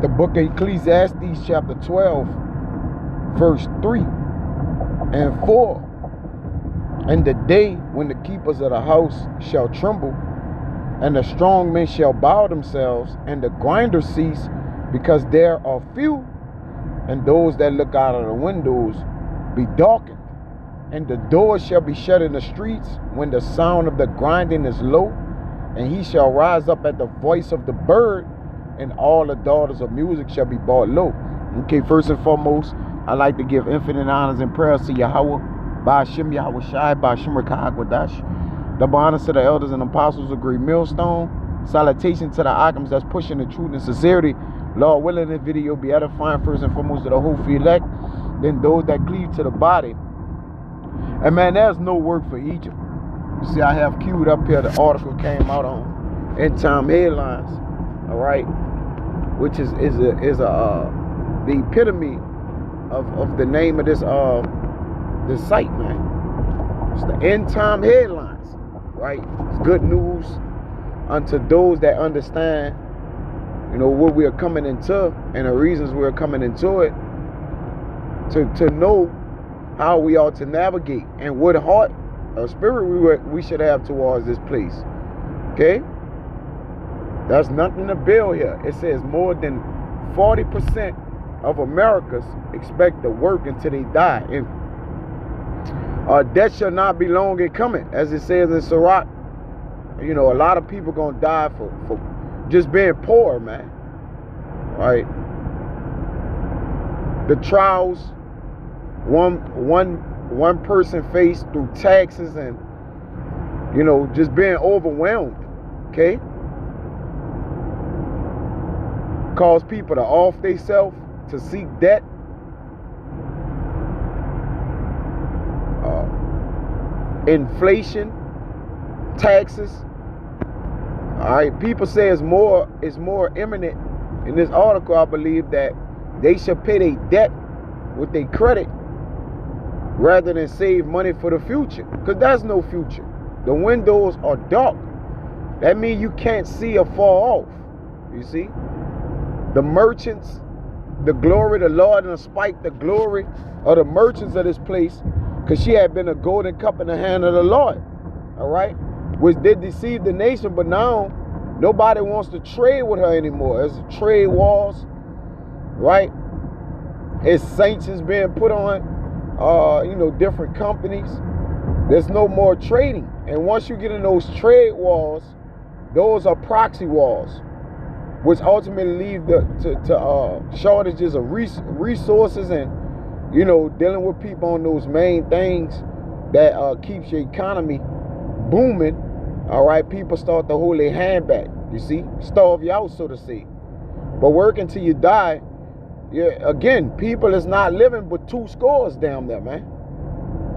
The book of Ecclesiastes chapter 12, verse 3 and 4. And the day when the keepers of the house shall tremble, and the strong men shall bow themselves, and the grinders cease, because there are few, and those that look out of the windows be darkened. And the doors shall be shut in the streets when the sound of the grinding is low, and he shall rise up at the voice of the bird, and all the daughters of music shall be brought low. Okay, first and foremost, I like to give infinite honors and prayers to Yahweh, Ba'ashem Yahweh Shai, Ba'ashem Rekahagwadash. Double honors to the elders and apostles of Great Millstone. Salutation to the Akims that's pushing the truth and sincerity. Lord willing, this video be edifying first and foremost to the whole elect, then those that cleave to the body. And man, there's no work for Egypt. You see, I have queued up here, the article came out on End Time Headlines, all right, which is the epitome of the name of this site, man. It's the End Time Headlines, right? It's good news unto those that understand, you know, what we are coming into and the reasons we're coming into it, to know how we ought to navigate and what heart or spirit we should have towards this place. Okay? There's nothing to build here. It says more than 40% of Americans expect to work until they die. And death shall not be long in coming, as it says in Sirach. You know, a lot of people gonna die for just being poor, man. Right? The trials one person faced through taxes and, you know, just being overwhelmed, okay? Cause people to off themselves, to seek debt. Inflation, taxes. All right, people say it's more imminent in this article, I believe, that they should pay their debt with their credit rather than save money for the future, because there's no future. The windows are dark. That means you can't see or fall off. You see, the merchants, the glory, the Lord, and spike the glory of the merchants of this place, because she had been a golden cup in the hand of the Lord. All right, which did deceive the nation, but now nobody wants to trade with her anymore. There's trade wars, right? It's sanctions being put on you know, different companies. There's no more trading. And once you get in those trade wars, those are proxy wars, which ultimately lead to shortages of resources and, you know, dealing with people on those main things that keeps your economy booming. All right, people start to hold their hand back, you see, starve you out, so to say. But working till you die, yeah, again, people is not living but 2 scores down there, man.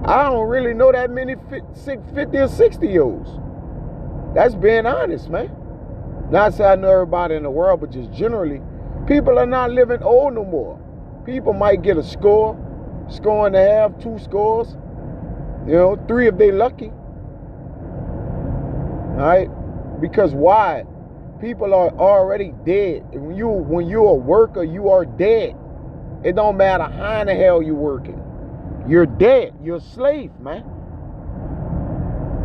I don't really know that many 50 or 60-year-olds. That's being honest, man. Not say I know everybody in the world, but just generally, people are not living old no more. People might get a score and a half, 2 scores, you know, 3 if they lucky. All right? Because why? People are already dead. When you're a worker, you are dead. It don't matter how in the hell you're working. You're dead. You're a slave, man.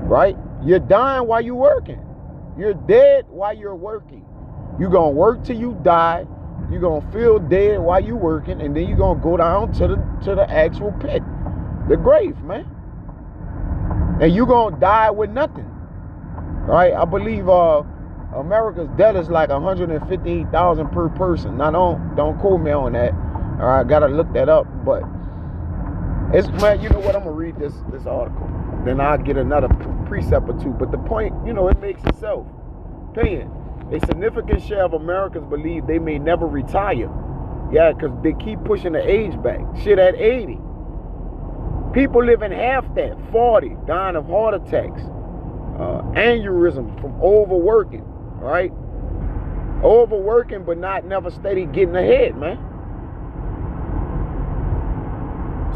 Right? You're dying while you're working. You're dead while you're working. You're going to work till you die. You're going to feel dead while you're working. And then you're going to go down to the actual pit. The grave, man. And you're going to die with nothing. Right? I believe America's debt is like $158,000 per person. Now don't quote me on that. All right, gotta look that up. But it's, man, you know what? I'm gonna read this article. Then I'll get another precept or 2. But the point, you know, it makes itself plain. A significant share of Americans believe they may never retire. Yeah, because they keep pushing the age back. Shit, at 80. People living half that, 40, dying of heart attacks, aneurysm from overworking. Right? Overworking, but never steady getting ahead, man.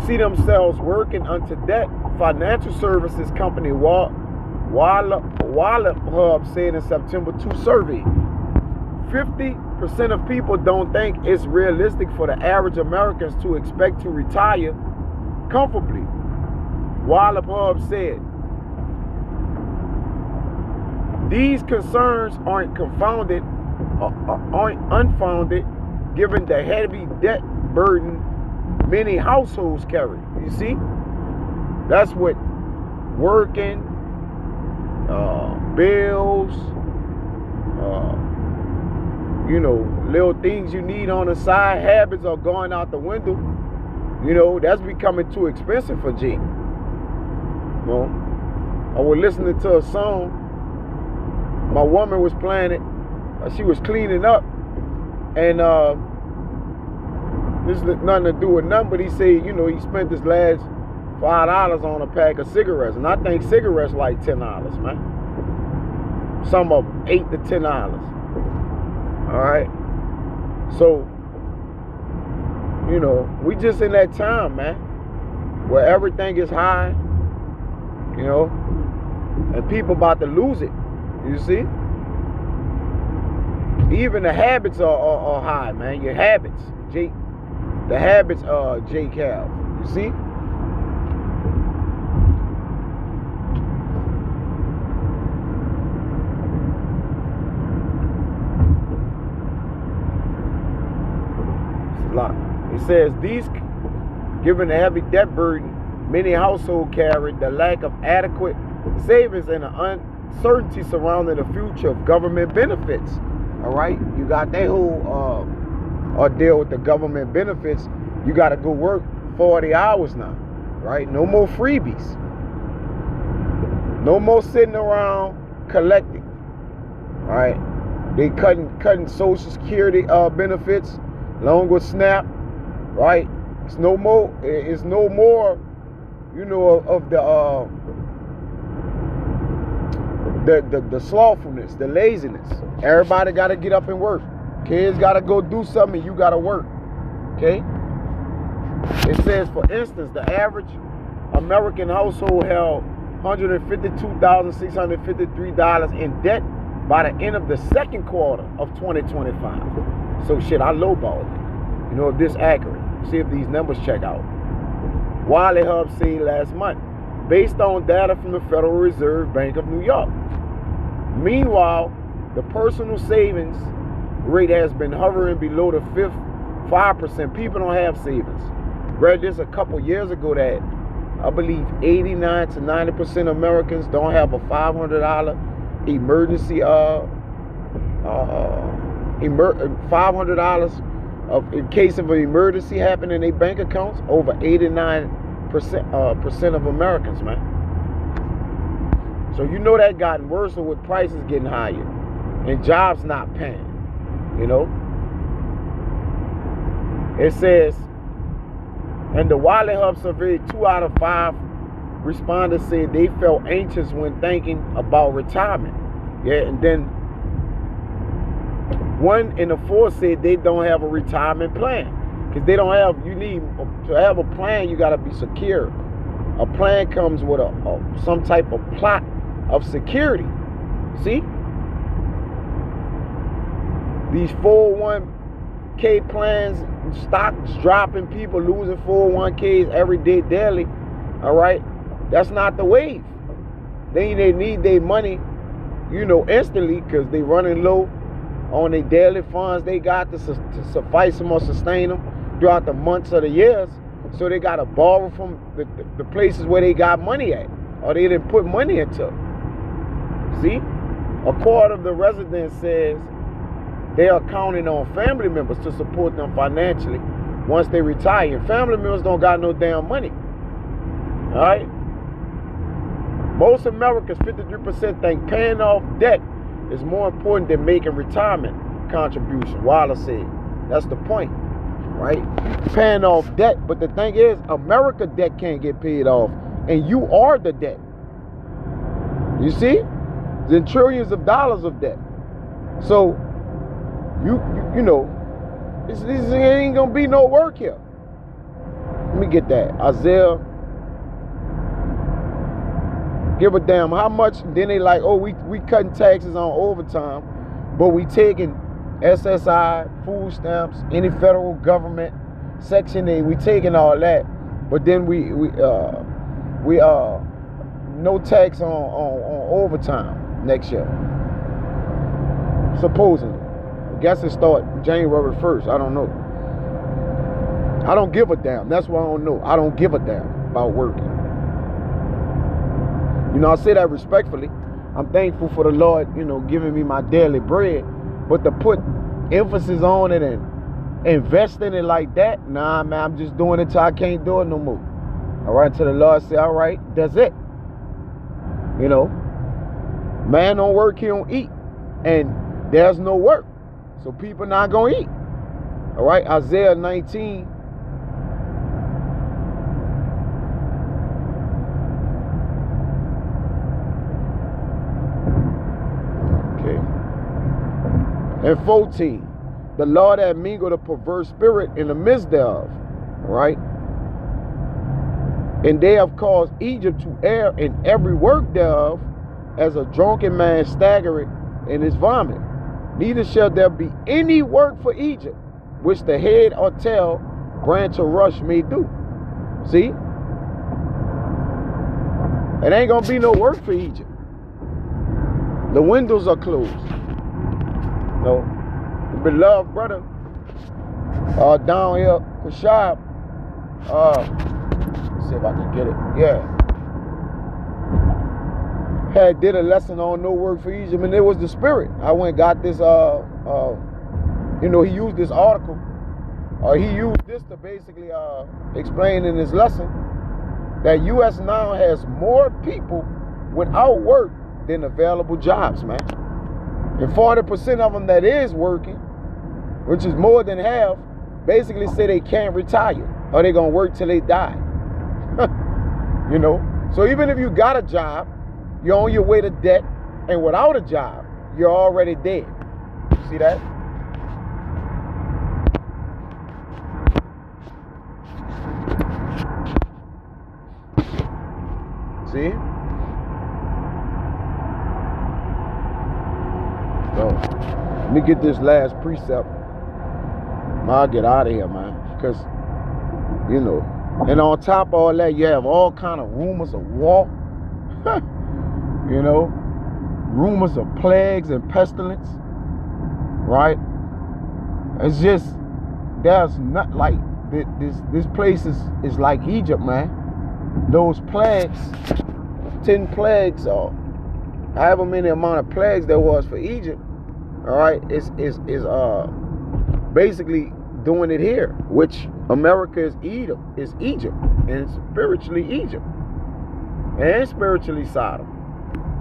See themselves working unto debt. Financial services company Wallet Hub said in September 2 survey, 50% of people don't think it's realistic for the average Americans to expect to retire comfortably. Walla Pub said, these concerns aren't unfounded given the heavy debt burden many households carry. You see? That's what working, bills, little things you need on the side, habits are going out the window. That's becoming too expensive for Jake. I was listening to a song. My woman was playing it. She was cleaning up. And this is nothing to do with nothing, but he said, he spent this last $5 on a pack of cigarettes. And I think cigarettes like $10, man. Some of them, $8 to $10. All right? So, we just in that time, man, where everything is high, and people about to lose it. You see? Even the habits are high, man. Your habits, Jake. The habits Jake have. You see? It's a lot. It says given the heavy debt burden many households carry, the lack of adequate savings, and the uncertainty surrounding the future of government benefits. All right, you got that whole deal with the government benefits. You got to go work 40 hours now, right? No more freebies. No more sitting around collecting. All right, they cutting Social Security benefits, along with SNAP, right? It's no more. It's no more. Of the slothfulness, the laziness. Everybody got to get up and work. Kids got to go do something. You got to work. Okay? It says, for instance, the average American household held $152,653 in debt by the end of the second quarter of 2025. So shit, I lowballed it. If this accurate. See if these numbers check out. Wiley Hub said last month, based on data from the Federal Reserve Bank of New York. Meanwhile, the personal savings rate has been hovering below the 5%. People don't have savings. Read this a couple years ago that I believe 89 to 90% of Americans don't have a $500 emergency $500 in case of an emergency happen in their bank accounts. Over 89% of Americans, man. So that gotten worse with prices getting higher and jobs not paying. It says, and the Wiley Hub surveyed 2 out of 5 respondents said they felt anxious when thinking about retirement. Yeah, and then 1 in 4 said they don't have a retirement plan. Because they don't have, to have a plan, you got to be secure. A plan comes with some type of plot of security. See? These 401k plans, stocks dropping, people losing 401ks every day, daily. All right? That's not the wave. They need their money, instantly, because they running low on their daily funds they got to suffice them or sustain them throughout the months of the years. So they got to borrow from the places where they got money at, or they didn't put money into. See? A quarter of the residents says they are counting on family members to support them financially once they retire. And family members don't got no damn money. All right? Most Americans, 53%, think paying off debt is more important than making retirement contribution. Waller said. That's the point, right? Paying off debt. But the thing is, America debt can't get paid off. And you are the debt. You see? There's trillions of dollars of debt. So, you know, this ain't going to be no work here. Let me get that. Isaiah. Give a damn how much. Then they like, oh, we cutting taxes on overtime, but we taking SSI, food stamps, any federal government, Section 8, we taking all that, but then we no tax on overtime next year. Supposedly. I guess it start January 1st. I don't know. I don't give a damn. That's why I don't know. I don't give a damn about working. You know, I say that respectfully. I'm thankful for the Lord, you know, giving me my daily bread. But to put emphasis on it and invest in it like that, nah, man, I'm just doing it till I can't do it no more. All right, till the Lord say, all right, that's it. You know, man don't work, he don't eat. And there's no work. So people not going to eat. All right, Isaiah 19. And 14, the Lord had mingled a perverse spirit in the midst thereof, right? And they have caused Egypt to err in every work thereof, as a drunken man staggereth in his vomit. Neither shall there be any work for Egypt, which the head or tail, branch or rush may do. See? It ain't gonna be no work for Egypt. The windows are closed. No, the beloved brother down here, Kashab, let's see if I can get it. Yeah, did a lesson on no work for Egypt, and it was the spirit. I went and got this you know, he used this article, he used this to basically explain in his lesson that US now has more people without work than available jobs, man. And 40% of them that is working, which is more than half, basically say they can't retire or they're going to work till they die. You know? So even if you got a job, you're on your way to debt, and without a job, you're already dead. See that? See? So, let me get this last precept. I'll get out of here, man. Because, you know, and on top of all that, you have all kind of rumors of war. You know, rumors of plagues and pestilence. Right? It's just, there's not like, this place is like Egypt, man. Those plagues, 10 plagues, or however many amount of plagues there was for Egypt, all right, is basically doing it here, which America is Egypt, and it's spiritually Egypt, and spiritually Sodom.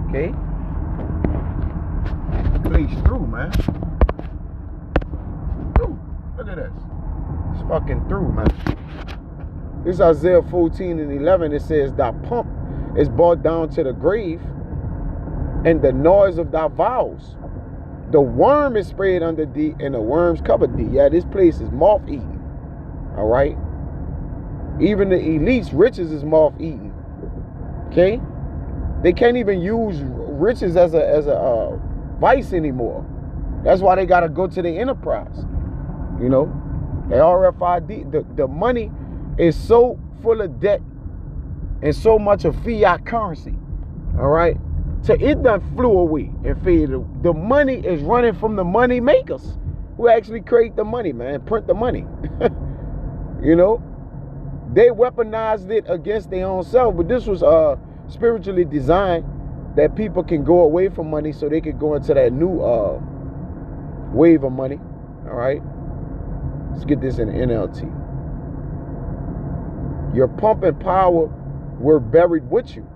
Okay, place through, man. Through. Look at this. It's fucking through, man. This is Isaiah 14 and 11. It says, "Thy pomp is brought down to the grave, and the noise of thy vows. The worm is spread under thee, and the worms covered thee." Yeah, this place is moth-eaten. All right? Even the elites' riches is moth-eaten. Okay? They can't even use riches as a vice anymore. That's why they got to go to the enterprise. You know? The RFID, the money is so full of debt and so much of fiat currency. All right? So it done flew away and faded. The money is running from the money makers who actually create the money, man, print the money. You know, they weaponized it against their own self, but this was spiritually designed that people can go away from money so they can go into that new wave of money. All right, let's get this in NLT. Your pomp and power were buried with you.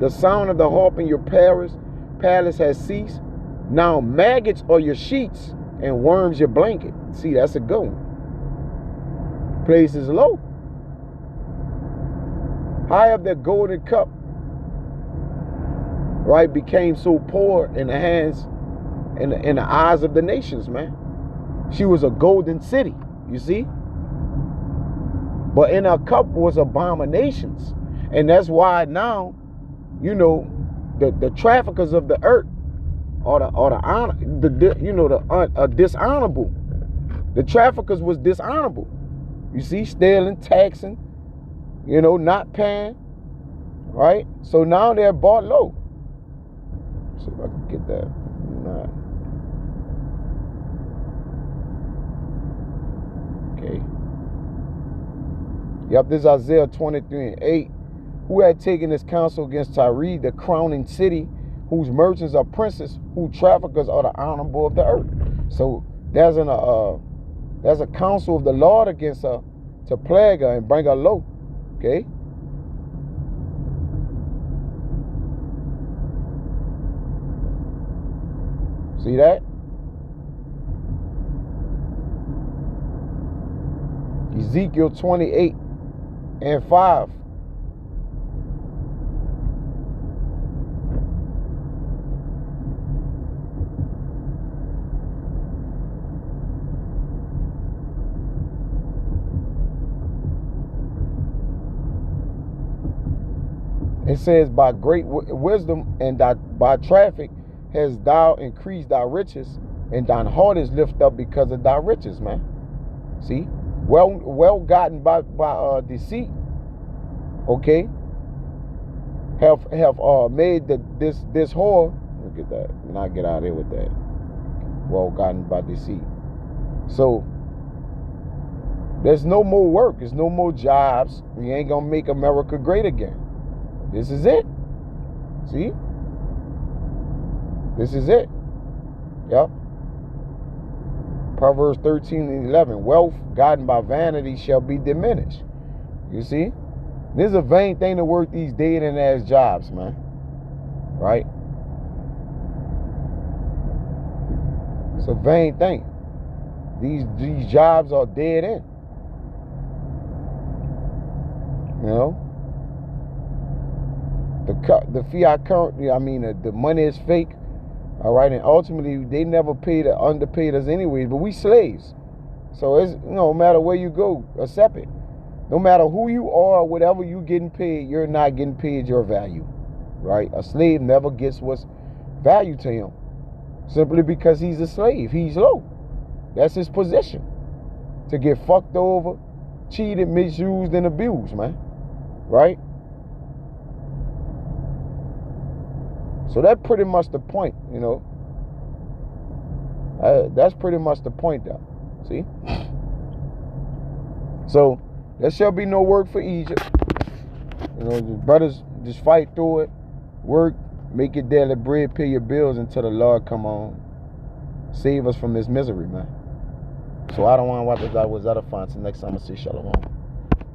The sound of the harp in your palace has ceased. Now maggots are your sheets and worms your blanket. See, that's a good one. Place is low. High up that golden cup, right, became so poor in the hands, in the eyes of the nations, man. She was a golden city, you see? But in her cup was abominations. And that's why now, you know, the traffickers of the earth or the honor, dishonorable. The traffickers was dishonorable. You see, stealing, taxing, not paying, right? So now they're bought low. Let's see if I can get that. Nah. Okay. Yep, this is Isaiah 23:8. Who had taken his counsel against Tyre, the crowning city, whose merchants are princes, whose traffickers are the honorable of the earth. So there's a counsel of the Lord against her to plague her and bring her low. Okay. See that? Ezekiel 28:5. It says, by great wisdom and by traffic has thou increased thy riches, and thine heart is lifted up because of thy riches, man. See? Well gotten by deceit, okay, have made this whore. Look at that. And I get out of here with that. Well gotten by deceit. So there's no more work. There's no more jobs. We ain't gonna make America great again. This is it. See? This is it. Yep. Proverbs 13:11. Wealth gotten by vanity shall be diminished. You see? This is a vain thing to work these dead and ass jobs, man. Right? It's a vain thing. These jobs are dead end. The fiat currency, the money is fake. All right, and ultimately they never underpaid us anyways, but we slaves. So it's, no matter where you go, accept it. No matter who you are, whatever you getting paid, you're not getting paid your value, right? A slave never gets what's value to him, simply because he's a slave. He's low. That's his position. To get fucked over, cheated, misused, and abused, man, right? So that's pretty much the point, that's pretty much the point, though. See? So there shall be no work for Egypt. The brothers just fight through it, work, make your daily bread, pay your bills until the Lord come on, save us from this misery, man. So I don't want to watch this. I was edifying. Till next time, I say shalom.